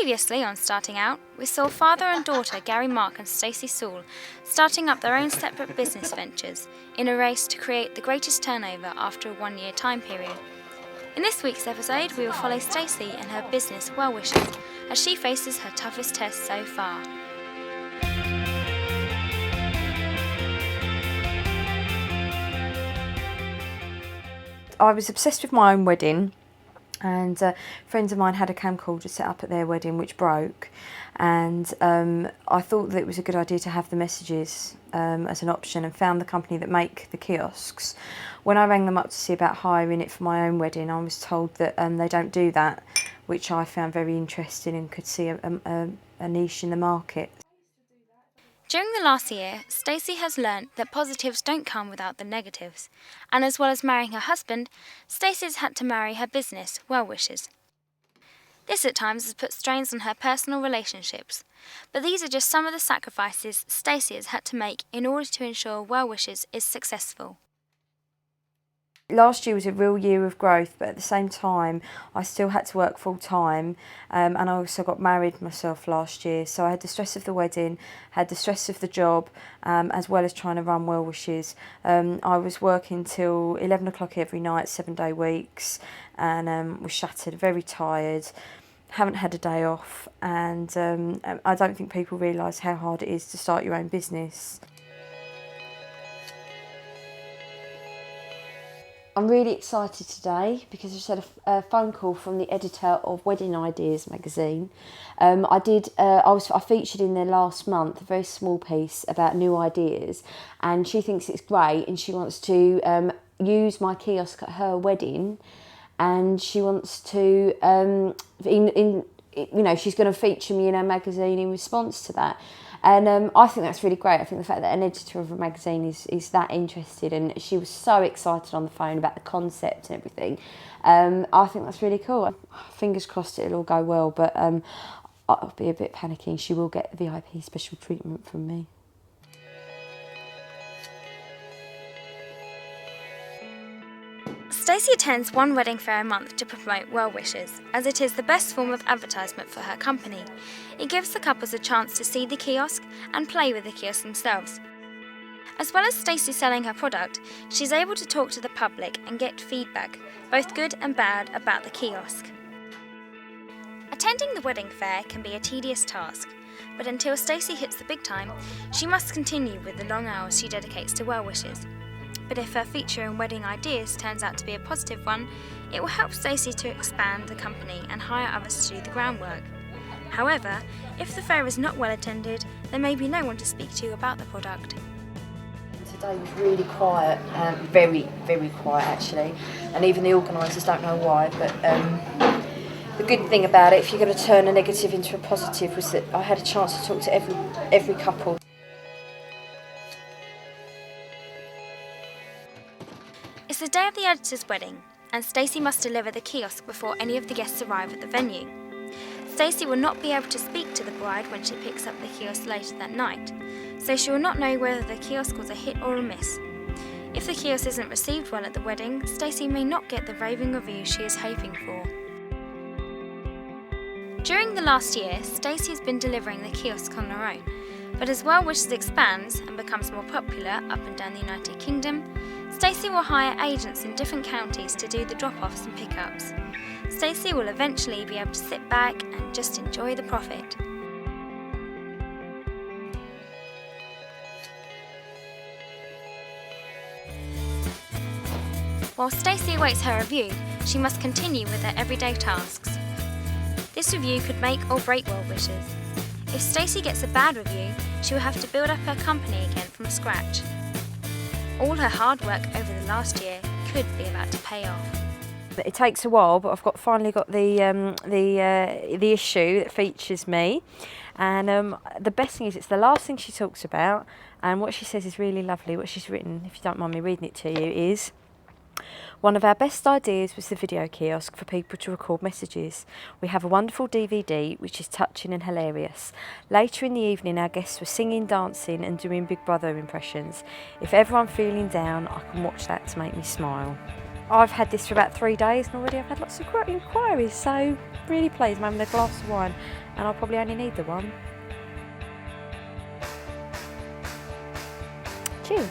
Previously on Starting Out, we saw father and daughter Gary Mark and Stacey Saul starting up their own separate business ventures in a race to create the greatest turnover after a 1-year time period. In this week's episode, we will follow Stacey and her business WellWishes as she faces her toughest test so far. I was obsessed with my own wedding, and friends of mine had a camcorder set up at their wedding which broke, and I thought that it was a good idea to have the messages as an option, and found the company that make the kiosks. When I rang them up to see about hiring it for my own wedding, I was told that they don't do that, which I found very interesting and could see a niche in the market. During the last year, Stacey has learnt that positives don't come without the negatives, and as well as marrying her husband, Stacey has had to marry her business, WellWishes. This at times has put strains on her personal relationships, but these are just some of the sacrifices Stacey has had to make in order to ensure WellWishes is successful. Last year was a real year of growth, but at the same time I still had to work full time, and I also got married myself last year, so I had the stress of the wedding, had the stress of the job, as well as trying to run WellWishes. I was working till 11 o'clock every night, 7-day weeks, and was shattered, very tired, haven't had a day off, and I don't think people realise how hard it is to start your own business. I'm really excited today because I just had a phone call from the editor of Wedding Ideas magazine. I featured in there last month a very small piece about new ideas, and she thinks it's great, and she wants to use my kiosk at her wedding, and she wants to she's going to feature me in her magazine in response to that. And I think that's really great. I think the fact that an editor of a magazine is that interested, and she was so excited on the phone about the concept and everything. I think that's really cool. Fingers crossed it'll all go well, but I'll be a bit panicking. She will get VIP special treatment from me. Stacey attends one wedding fair a month to promote WellWishes, as it is the best form of advertisement for her company. It gives the couples a chance to see the kiosk and play with the kiosk themselves. As well as Stacey selling her product, she's able to talk to the public and get feedback, both good and bad, about the kiosk. Attending the wedding fair can be a tedious task, but until Stacey hits the big time, she must continue with the long hours she dedicates to WellWishes. But if her feature in Wedding Ideas turns out to be a positive one, it will help Stacey to expand the company and hire others to do the groundwork. However, if the fair is not well attended, there may be no one to speak to about the product. Today was really quiet, very, very quiet actually, and even the organisers don't know why, but the good thing about it, if you're going to turn a negative into a positive, was that I had a chance to talk to every couple. It's the day of the editor's wedding, and Stacey must deliver the kiosk before any of the guests arrive at the venue. Stacey will not be able to speak to the bride when she picks up the kiosk later that night, so she will not know whether the kiosk was a hit or a miss. If the kiosk isn't received well at the wedding, Stacey may not get the raving review she is hoping for. During the last year, Stacey has been delivering the kiosk on her own, but as WellWishes expands and becomes more popular up and down the United Kingdom, Stacey will hire agents in different counties to do the drop-offs and pick-ups. Stacey will eventually be able to sit back and just enjoy the profit. While Stacey awaits her review, she must continue with her everyday tasks. This review could make or break WellWishes. If Stacey gets a bad review, she will have to build up her company again from scratch. All her hard work over the last year could be about to pay off. It takes a while, but I've finally got the issue that features me, and the best thing is it's the last thing she talks about, and what she says is really lovely. What she's written, if you don't mind me reading it to you, is: "One of our best ideas was the video kiosk for people to record messages. We have a wonderful DVD which is touching and hilarious. Later in the evening our guests were singing, dancing and doing Big Brother impressions. If ever I'm feeling down, I can watch that to make me smile." I've had this for about 3 days and already I've had lots of inquiries, so really pleased. I'm having a glass of wine and I'll probably only need the one. Cheers.